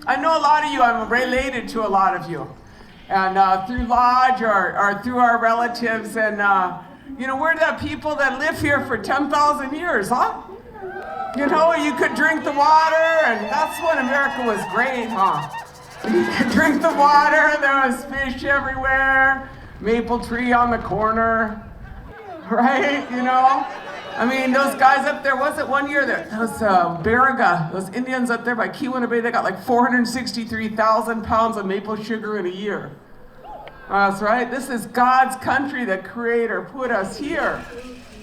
I know a lot of you, I'm related to a lot of you. And through lodge or through our relatives, and we're the people that live here for 10,000 years, huh? You could drink the water, and that's when America was great, huh? You could drink the water, there was fish everywhere, maple tree on the corner, right? I mean, those guys up there, was it one year that those Baraga, those Indians up there by Keweenaw Bay, they got like 463,000 pounds of maple sugar in a year. That's right. This is God's country. The Creator put us here.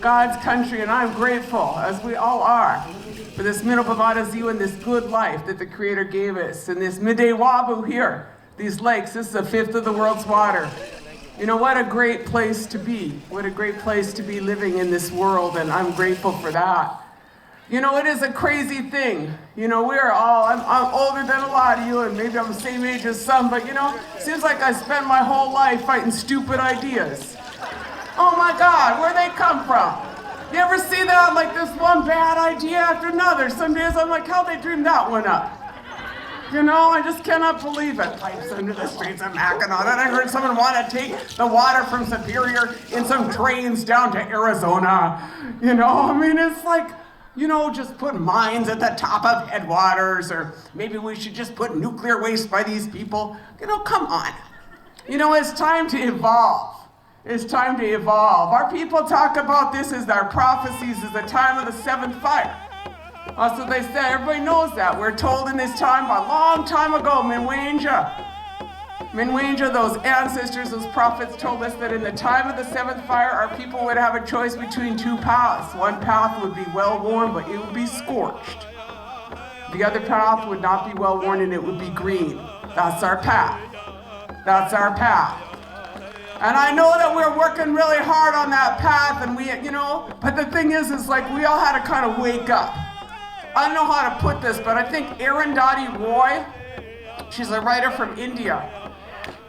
God's country, and I'm grateful, as we all are, for this Minopavadaziu and this good life that the Creator gave us. And this Midday-Wabu here, these lakes, this is a fifth of the world's water. What a great place to be. What a great place to be living in this world, and I'm grateful for that. It is a crazy thing. We're all, I'm older than a lot of you, and maybe I'm the same age as some, but seems like I spent my whole life fighting stupid ideas. Oh my God, where they come from? You ever see that? Like this one bad idea after another. Some days I'm like, how'd they dream that one up? I just cannot believe it. Pipes into the streets of Mackinaw. And I heard someone want to take the water from Superior in some trains down to Arizona. I mean, it's like, just put mines at the top of headwaters, or maybe we should just put nuclear waste by these people. Come on. It's time to evolve. It's time to evolve. Our people talk about this as our prophecies as the time of the seventh fire. So they say, everybody knows that. We're told in this time, a long time ago, Minwinja, those ancestors, those prophets told us that in the time of the seventh fire, our people would have a choice between two paths. One path would be well-worn, but it would be scorched. The other path would not be well-worn, and it would be green. That's our path. That's our path. And I know that we're working really hard on that path, and but the thing is like we all had to kind of wake up. I don't know how to put this, but I think Arundhati Roy, she's a writer from India,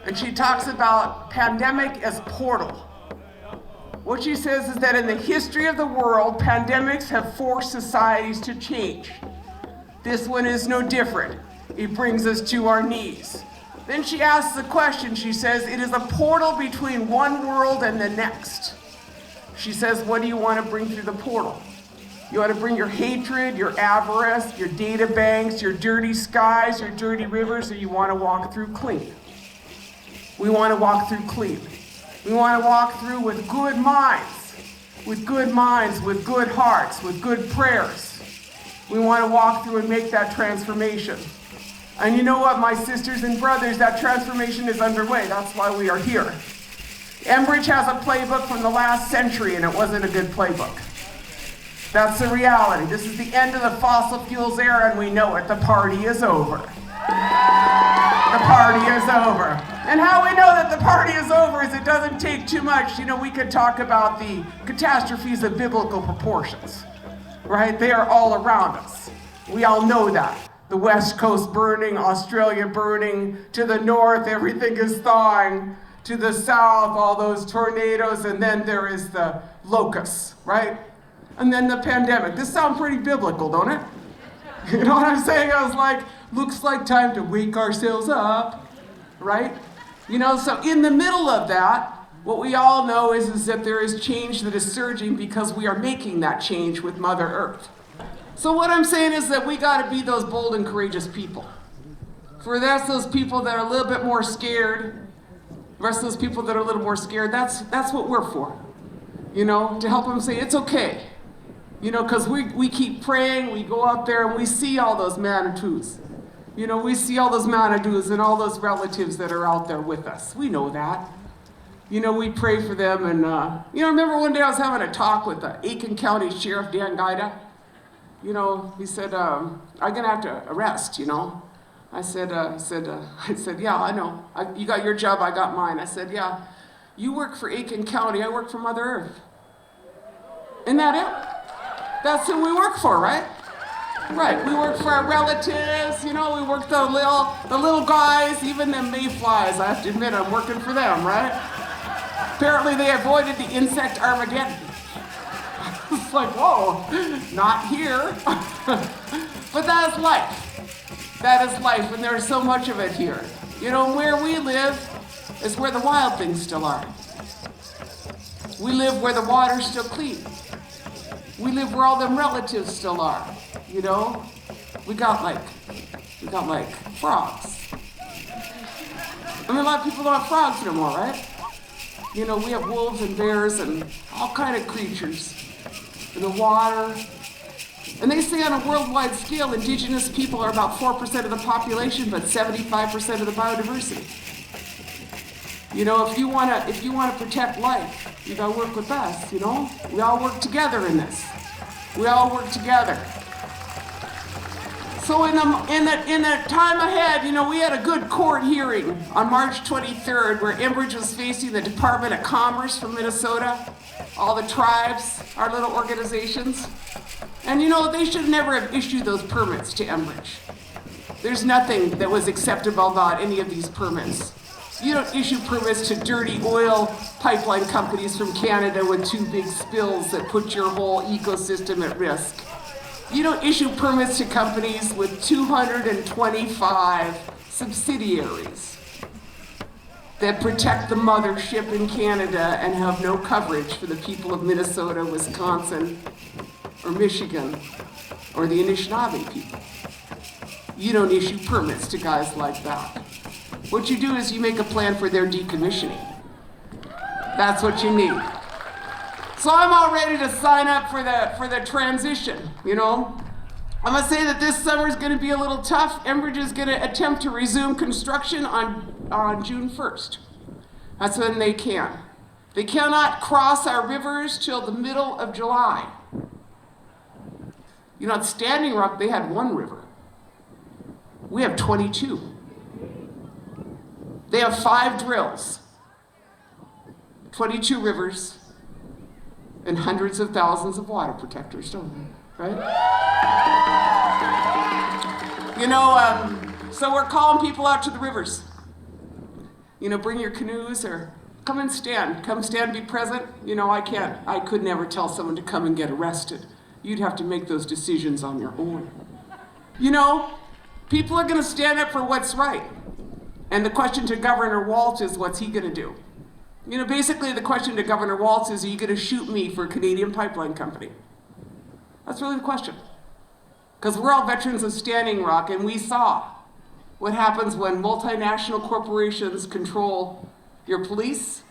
and she talks about pandemic as portal. What she says is that in the history of the world, pandemics have forced societies to change. This one is no different. It brings us to our knees. Then she asks the question, she says, it is a portal between one world and the next. She says, what do you want to bring through the portal? You want to bring your hatred, your avarice, your data banks, your dirty skies, your dirty rivers, or you want to walk through clean? We want to walk through clean. We want to walk through with good minds, with good hearts, with good prayers. We want to walk through and make that transformation. And you know what, my sisters and brothers, that transformation is underway. That's why we are here. Enbridge has a playbook from the last century, and it wasn't a good playbook. That's the reality. This is the end of the fossil fuels era, and we know it. The party is over. The party is over. And how we know that the party is over is it doesn't take too much. We could talk about the catastrophes of biblical proportions, right? They are all around us. We all know that. The West Coast burning, Australia burning, to the north, everything is thawing, to the south, all those tornadoes, and then there is the locusts, right? And then the pandemic. This sounds pretty biblical, don't it? You know what I'm saying? I was like, looks like time to wake ourselves up, right? So in the middle of that, what we all know is that there is change that is surging because we are making that change with Mother Earth. So what I'm saying is that we got to be those bold and courageous people. For that's those people that are a little bit more scared, the rest of those people that are a little more scared, that's what we're for. To help them say, it's okay. Because we keep praying, we go out there and we see all those Manitous. We see all those Manitous and all those relatives that are out there with us. We know that. We pray for them, and remember one day I was having a talk with the Aitkin County Sheriff Dan Gaida. He said, I'm gonna have to arrest, I said, yeah, I know. You got your job, I got mine. I said, yeah, you work for Aitkin County, I work for Mother Earth. Isn't that it? That's who we work for, right? Right, we work for our relatives, we work the little guys, even the mayflies. I have to admit, I'm working for them, right? Apparently they avoided the insect Armageddon. It's like, whoa, not here. But that is life. That is life, and there's so much of it here. You know, where we live is where the wild things still are. We live where the water's still clean. We live where all them relatives still are, you know? We got like frogs. I mean, a lot of people don't have frogs no more, right? You know, we have wolves and bears and all kind of creatures in the water. And they say on a worldwide scale, indigenous people are about 4% of the population, but 75% of the biodiversity. You know, if you wanna protect life, you gotta work with us, you know? We all work together in this. We all work together. So in the time ahead, you know, we had a good court hearing on March 23rd where Enbridge was facing the Department of Commerce from Minnesota, all the tribes, our little organizations. And you know, they should never have issued those permits to Enbridge. There's nothing that was acceptable about any of these permits. You don't issue permits to dirty oil pipeline companies from Canada with too big spills that put your whole ecosystem at risk. You don't issue permits to companies with 225 subsidiaries that protect the mothership in Canada and have no coverage for the people of Minnesota, Wisconsin, or Michigan, or the Anishinaabe people. You don't issue permits to guys like that. What you do is you make a plan for their decommissioning. That's what you need. So I'm all ready to sign up for the transition, you know? I'm gonna say that this summer is gonna be a little tough. Enbridge is gonna attempt to resume construction on June 1st. That's when they can. They cannot cross our rivers till the middle of July. You know, at Standing Rock, they had one river. We have 22. They have 5 drills, 22 rivers, and hundreds of thousands of water protectors, don't they? Right? You know, so we're calling people out to the rivers. You know, bring your canoes or come and stand. Come stand, be present. You know, I could never tell someone to come and get arrested. You'd have to make those decisions on your own. You know, people are gonna stand up for what's right. And the question to Governor Walz is, what's he gonna do? You know, basically the question to Governor Walz is, are you gonna shoot me for a Canadian pipeline company? That's really the question. Because we're all veterans of Standing Rock, and we saw what happens when multinational corporations control your police,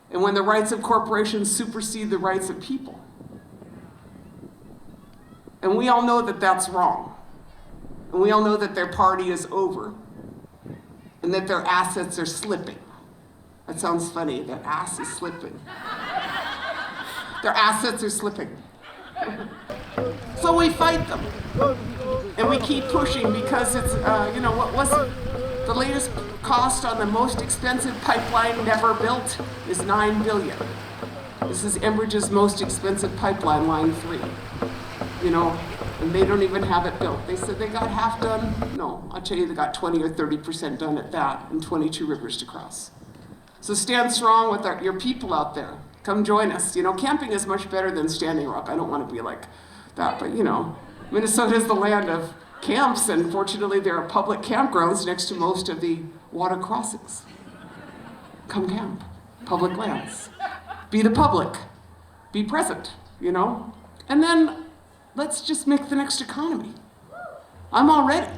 and when the rights of corporations supersede the rights of people. And we all know that that's wrong. And we all know that their party is over, and that their assets are slipping. That sounds funny, their ass is slipping. Their assets are slipping. So we fight them. And we keep pushing because it's, you know, what was the latest cost on the most expensive pipeline never built is $9 billion. This is Enbridge's most expensive pipeline, Line 3. You know, and they don't even have it built. They said they got half done. No, I'll tell you, they got 20 or 30% done at that, and 22 rivers to cross. So stand strong with your people out there. Come join us. You know, camping is much better than Standing Rock. I don't want to be like that, but you know, Minnesota is the land of camps, and fortunately there are public campgrounds next to most of the water crossings. Come camp, public lands. Be the public, be present, you know? And then let's just make the next economy. I'm all ready.